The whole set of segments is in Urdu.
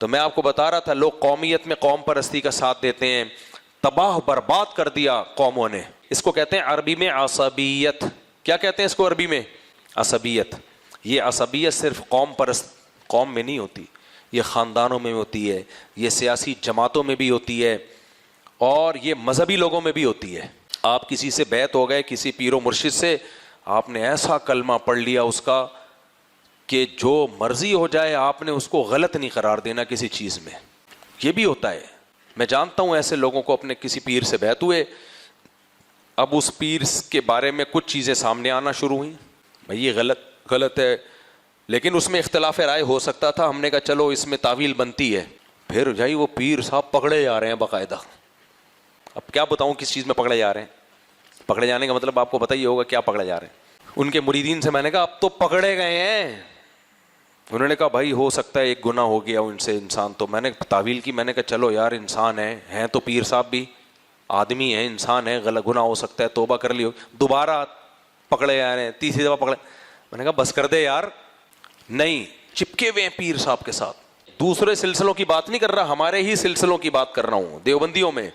تو میں آپ کو بتا رہا تھا لوگ قومیت میں قوم پرستی کا ساتھ دیتے ہیں، تباہ برباد کر دیا قوموں نے. اس کو کہتے ہیں عربی میں عصبیت. کیا کہتے ہیں اس کو عربی میں؟ عصبیت. یہ عصبیت صرف قوم میں نہیں ہوتی، یہ خاندانوں میں ہوتی ہے، یہ سیاسی جماعتوں میں بھی ہوتی ہے، اور یہ مذہبی لوگوں میں بھی ہوتی ہے. آپ کسی سے بیعت ہو گئے، کسی پیر و مرشد سے، آپ نے ایسا کلمہ پڑھ لیا اس کا کہ جو مرضی ہو جائے آپ نے اس کو غلط نہیں قرار دینا کسی چیز میں. یہ بھی ہوتا ہے. میں جانتا ہوں ایسے لوگوں کو، اپنے کسی پیر سے بیعت ہوئے، اب اس پیر کے بارے میں کچھ چیزیں سامنے آنا شروع ہوئیں، بھائی یہ غلط ہے، لیکن اس میں اختلاف رائے ہو سکتا تھا. ہم نے کہا چلو اس میں تعویل بنتی ہے. پھر جائی وہ پیر صاحب پکڑے جا رہے ہیں باقاعدہ. اب کیا بتاؤں کس چیز میں پکڑے جا رہے ہیں؟ پکڑے جانے کا مطلب آپ کو پتہ ہی ہوگا کیا پکڑے جا رہے ہیں. ان کے مریدین سے میں نے کہا اب تو پکڑے گئے ہیں. انہوں نے کہا بھائی ہو سکتا ہے ایک گناہ ہو گیا ان سے انسان. تو میں نے تعویل کی، میں نے کہا چلو یار انسان ہیں تو پیر صاحب بھی آدمی ہیں، انسان ہے، غلط گناہ ہو سکتا ہے، توبہ کر لیو. دوبارہ پکڑے جا رہے ہیں، تیسری دفعہ پکڑے. میں نے کہا بس کر دے یار. نہیں، چپکے ہوئے ہیں پیر صاحب کے ساتھ. دوسرے سلسلوں کی بات نہیں کر رہا، ہمارے ہی سلسلوں کی بات کر رہا ہوں، دیوبندیوں میں.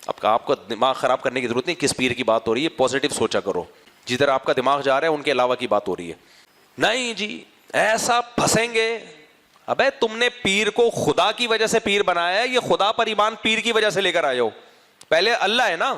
اب آپ کو دماغ خراب کرنے کی ضرورت نہیں، کس پیر کی بات ہو رہی ہے، پازیٹیو سوچا کرو. جدھر آپ کا دماغ جا رہا ہے ان کے علاوہ کی بات ہو رہی ہے. نہیں جی ایسا پھنسیں گے. ابے تم نے پیر کو خدا کی وجہ سے پیر بنایا ہے، یہ خدا پر ایمان پیر کی وجہ سے لے کر آئے ہو. پہلے اللہ ہے نا.